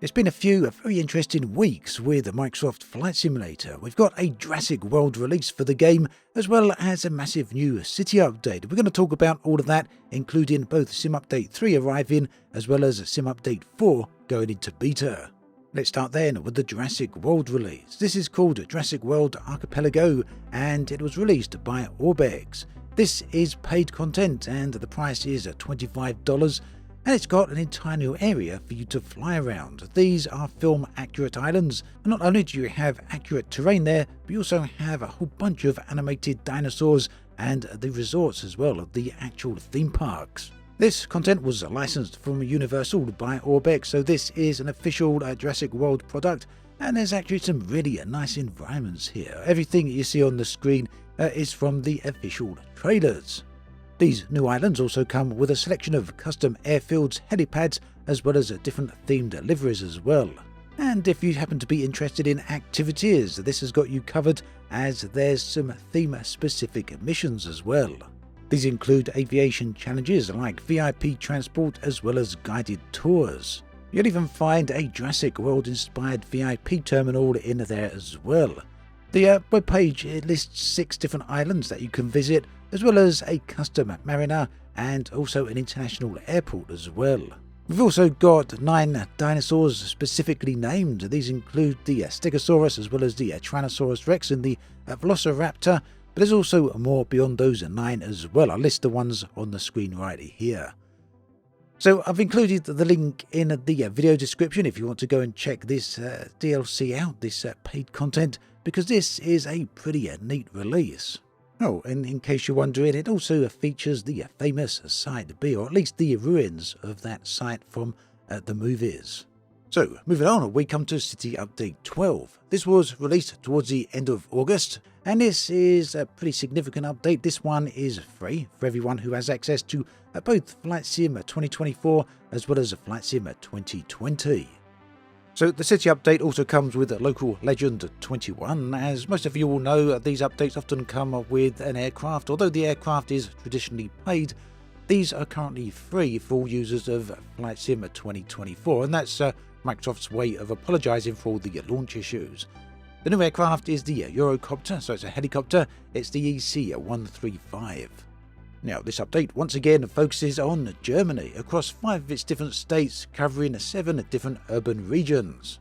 It's been a few very interesting weeks with the Microsoft Flight Simulator. We've got a Jurassic World release for the game, as well as a massive new city update. We're going to talk about all of that, including both Sim Update 3 arriving, as well as Sim Update 4 going into beta. Let's start then with the Jurassic World release. This is called Jurassic World Archipelago, and it was released by Orbx. This is paid content, and the price is $25. And it's got an entire new area for you to fly around. These are film accurate islands, and not only do you have accurate terrain there, but you also have a whole bunch of animated dinosaurs and the resorts as well, the actual theme parks. This content was licensed from Universal by Orbx, so this is an official Jurassic World product, and there's actually some really nice environments here. Everything you see on the screen is from the official trailers. These new islands also come with a selection of custom airfields, helipads, as well as different themed liveries as well. And if you happen to be interested in activities, this has got you covered, as there's some theme-specific missions as well. These include aviation challenges like VIP transport as well as guided tours. You'll even find a Jurassic World-inspired VIP terminal in there as well. The webpage lists 6 different islands that you can visit, as well as a custom marina and also an international airport as well. We've also got 9 dinosaurs specifically named. These include the Stegosaurus as well as the Tyrannosaurus Rex and the Velociraptor, but there's also more beyond those 9 as well. I'll list the ones on the screen right here. So I've included the link in the video description if you want to go and check this DLC out, this paid content, because this is a pretty neat release. Oh, and in case you're wondering, it also features the famous Site B, or at least the ruins of that site from the movies. So, moving on, we come to City Update 12. This was released towards the end of August, and this is a pretty significant update. This one is free for everyone who has access to both Flight Sim 2024 as well as Flight Sim 2020. So the city update also comes with Local Legend 21. As most of you will know, these updates often come with an aircraft. Although the aircraft is traditionally paid, these are currently free for all users of Flight Sim 2024, and that's Microsoft's way of apologising for all the launch issues. The new aircraft is the Eurocopter, so it's a helicopter. It's the EC-135. Now, this update once again focuses on Germany across 5 of its different states, covering 7 different urban regions.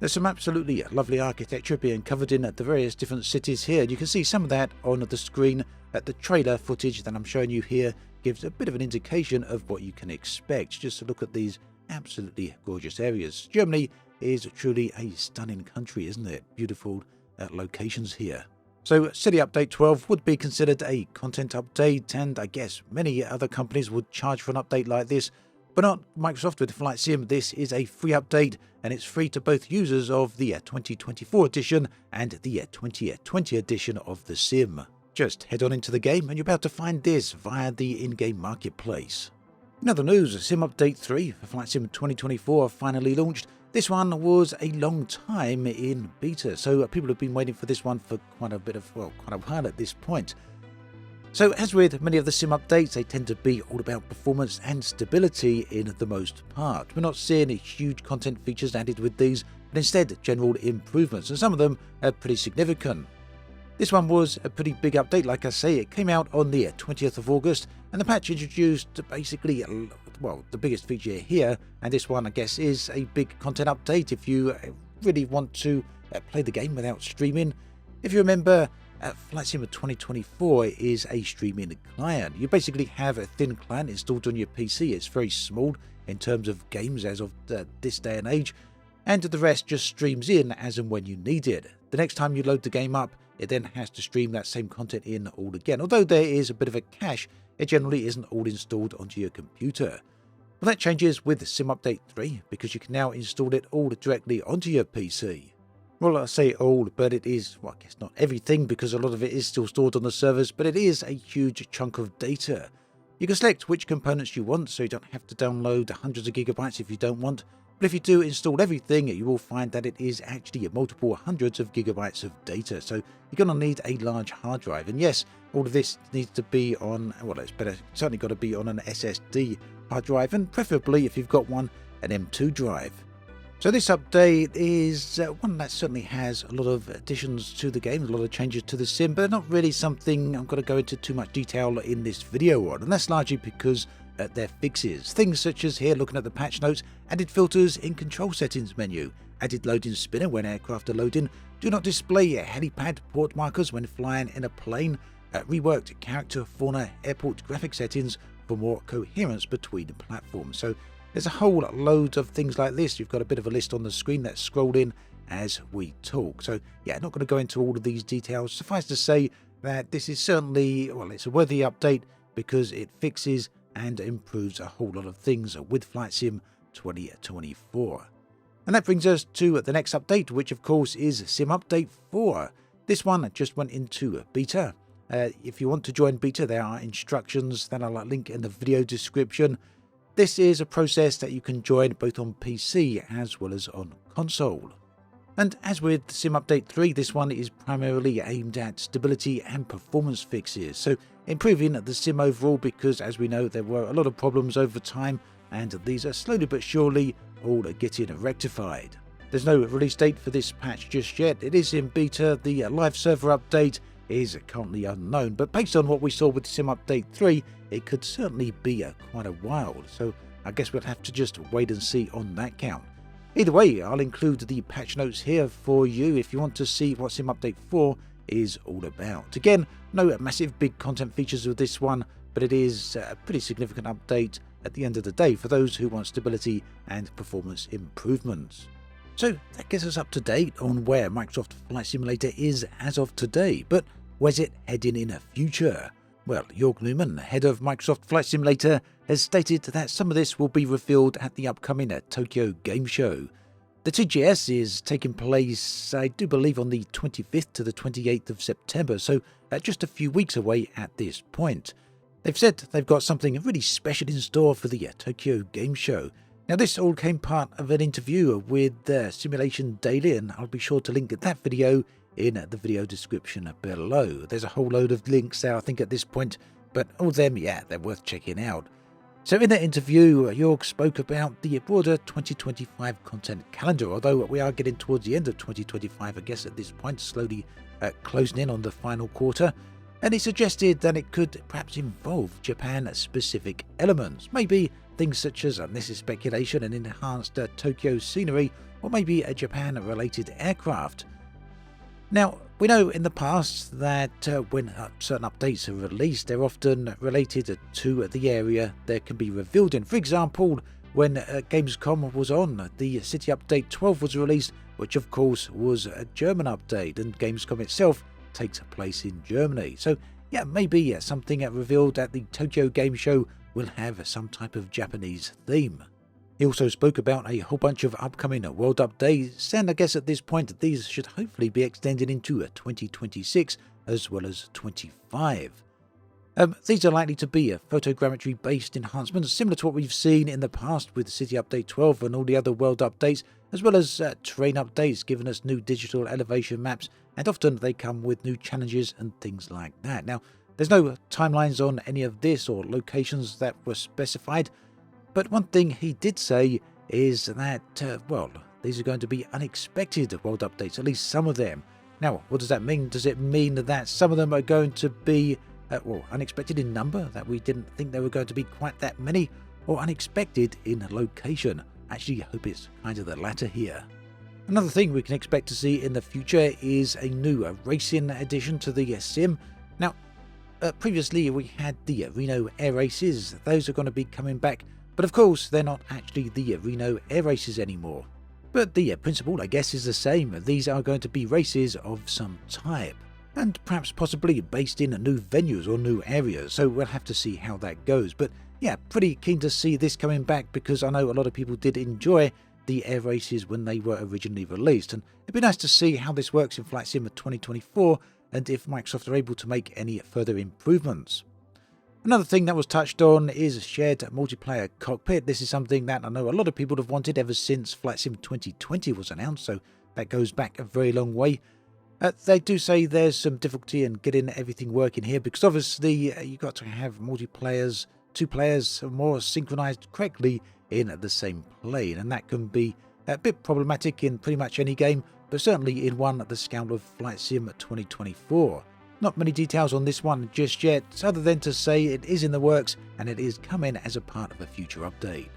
There's some absolutely lovely architecture being covered in the various different cities here. You can see some of that on the screen. The trailer footage that I'm showing you here gives a bit of an indication of what you can expect. Just to look at these absolutely gorgeous areas. Germany is truly a stunning country, isn't it? Beautiful locations here. So City Update 12 would be considered a content update, and I guess many other companies would charge for an update like this, but not Microsoft with Flight Sim. This is a free update, and it's free to both users of the 2024 edition and the 2020 edition of the Sim. Just head on into the game and you're about to find this via the in-game marketplace. In other news, Sim Update 3 for Flight Sim 2024 finally launched. This one was a long time in beta, so people have been waiting for this one for quite a while at this point. So as with many of the sim updates, they tend to be all about performance and stability in the most part. We're not seeing huge content features added with these, but instead general improvements, and some of them are pretty significant. This one was a pretty big update. Like I say, it came out on the 20th of August, and the patch introduced basically, well, the biggest feature here, and this one I guess is a big content update if you really want to play the game without streaming. If you remember, Flight Sim 2024 is a streaming client. You basically have a thin client installed on your PC. It's very small in terms of games as of this day and age, and the rest just streams in as and when you need it. The next time you load the game up, it then has to stream that same content in all again. Although there is a bit of a cache, it generally isn't all installed onto your computer. Well, that changes with Sim Update 3, because you can now install it all directly onto your PC. Well, I say all, but it is, well, I guess not everything, because a lot of it is still stored on the servers, but it is a huge chunk of data. You can select which components you want, so you don't have to download hundreds of gigabytes if you don't want. But if you do install everything, you will find that it is actually multiple hundreds of gigabytes of data. So you're going to need a large hard drive. And yes, all of this needs to be on, well, it's certainly got to be on an SSD hard drive, and preferably, if you've got one, an M2 drive. So this update is one that certainly has a lot of additions to the game, a lot of changes to the sim, but not really something I'm going to go into too much detail in this video on, and that's largely because they're fixes. Things such as here, looking at the patch notes, added filters in control settings menu, added loading spinner when aircraft are loading, do not display helipad port markers when flying in a plane, reworked character, fauna, airport graphic settings for more coherence between platforms. So there's a whole load of things like this. You've got a bit of a list on the screen that's scrolled in as we talk. So yeah, not going to go into all of these details. Suffice to say that this is certainly, well, it's a worthy update because it fixes and improves a whole lot of things with Flight Sim 2024. And that brings us to the next update, which of course is Sim Update 4. This one just went into beta. If you want to join beta, there are instructions that I'll link in the video description. This is a process that you can join both on PC as well as on console. And as with Sim Update 3, this one is primarily aimed at stability and performance fixes, so improving the sim overall because, as we know, there were a lot of problems over time, and these are slowly but surely all getting rectified. There's no release date for this patch just yet. It is in beta. The live server update is currently unknown, but based on what we saw with Sim Update 3, it could certainly be quite a while, so I guess we'll have to just wait and see on that count. Either way, I'll include the patch notes here for you if you want to see what Sim Update 4 is all about. Again, no massive big content features with this one, but it is a pretty significant update at the end of the day for those who want stability and performance improvements. So that gets us up to date on where Microsoft Flight Simulator is as of today, but where's it heading in the future? Well, Jorg Neuman, head of Microsoft Flight Simulator, has stated that some of this will be revealed at the upcoming Tokyo Game Show. The TGS is taking place, I do believe, on the 25th to the 28th of September, so just a few weeks away at this point. They've said they've got something really special in store for the Tokyo Game Show. Now, this all came part of an interview with Simulation Daily, and I'll be sure to link that video in the video description below. There's a whole load of links there, I think, at this point, but all of them, yeah, they're worth checking out. So in that interview, Jorg spoke about the broader 2025 content calendar, although we are getting towards the end of 2025, I guess, at this point, slowly closing in on the final quarter, and he suggested that it could perhaps involve Japan-specific elements, maybe things such as, and this is speculation, an enhanced Tokyo scenery, or maybe a Japan-related aircraft. Now, we know in the past that when certain updates are released, they're often related to the area they can be revealed in. For example, when Gamescom was on, the City Update 12 was released, which of course was a German update, and Gamescom itself takes place in Germany. So yeah, maybe something revealed at the Tokyo Game Show will have some type of Japanese theme. He also spoke about a whole bunch of upcoming world updates, and I guess at this point these should hopefully be extended into 2026 as well as 25. These are likely to be photogrammetry based enhancements similar to what we've seen in the past with City Update 12 and all the other world updates, as well as terrain updates giving us new digital elevation maps, and often they come with new challenges and things like that. Now, there's no timelines on any of this or locations that were specified, but one thing he did say is that, well, these are going to be unexpected world updates, at least some of them. Now, what does that mean? Does it mean that some of them are going to be, well, unexpected in number, that we didn't think they were going to be quite that many, or unexpected in location? Actually, I hope it's kind of the latter here. Another thing we can expect to see in the future is a new racing addition to the sim. Now, previously we had the Reno Air Races. Those are going to be coming back, but of course they're not actually the Reno Air Races anymore. But the principle, I guess, is the same. These are going to be races of some type, and perhaps possibly based in new venues or new areas, so we'll have to see how that goes. But yeah, pretty keen to see this coming back because I know a lot of people did enjoy the air races when they were originally released, and it'd be nice to see how this works in Flight Sim 2024 and if Microsoft are able to make any further improvements. Another thing that was touched on is shared multiplayer cockpit. This is something that I know a lot of people have wanted ever since Flight Sim 2020 was announced, so that goes back a very long way. They do say there's some difficulty in getting everything working here because obviously you've got to have two players more synchronized correctly in the same plane, and that can be A bit problematic in pretty much any game, but certainly in one at the scale of Flight Sim 2024. Not many details on this one just yet, other than to say it is in the works and it is coming as a part of a future update.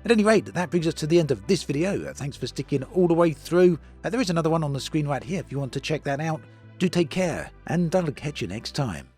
At any rate, that brings us to the end of this video. Thanks for sticking all the way through. There is another one on the screen right here if you want to check that out. Do take care, and I'll catch you next time.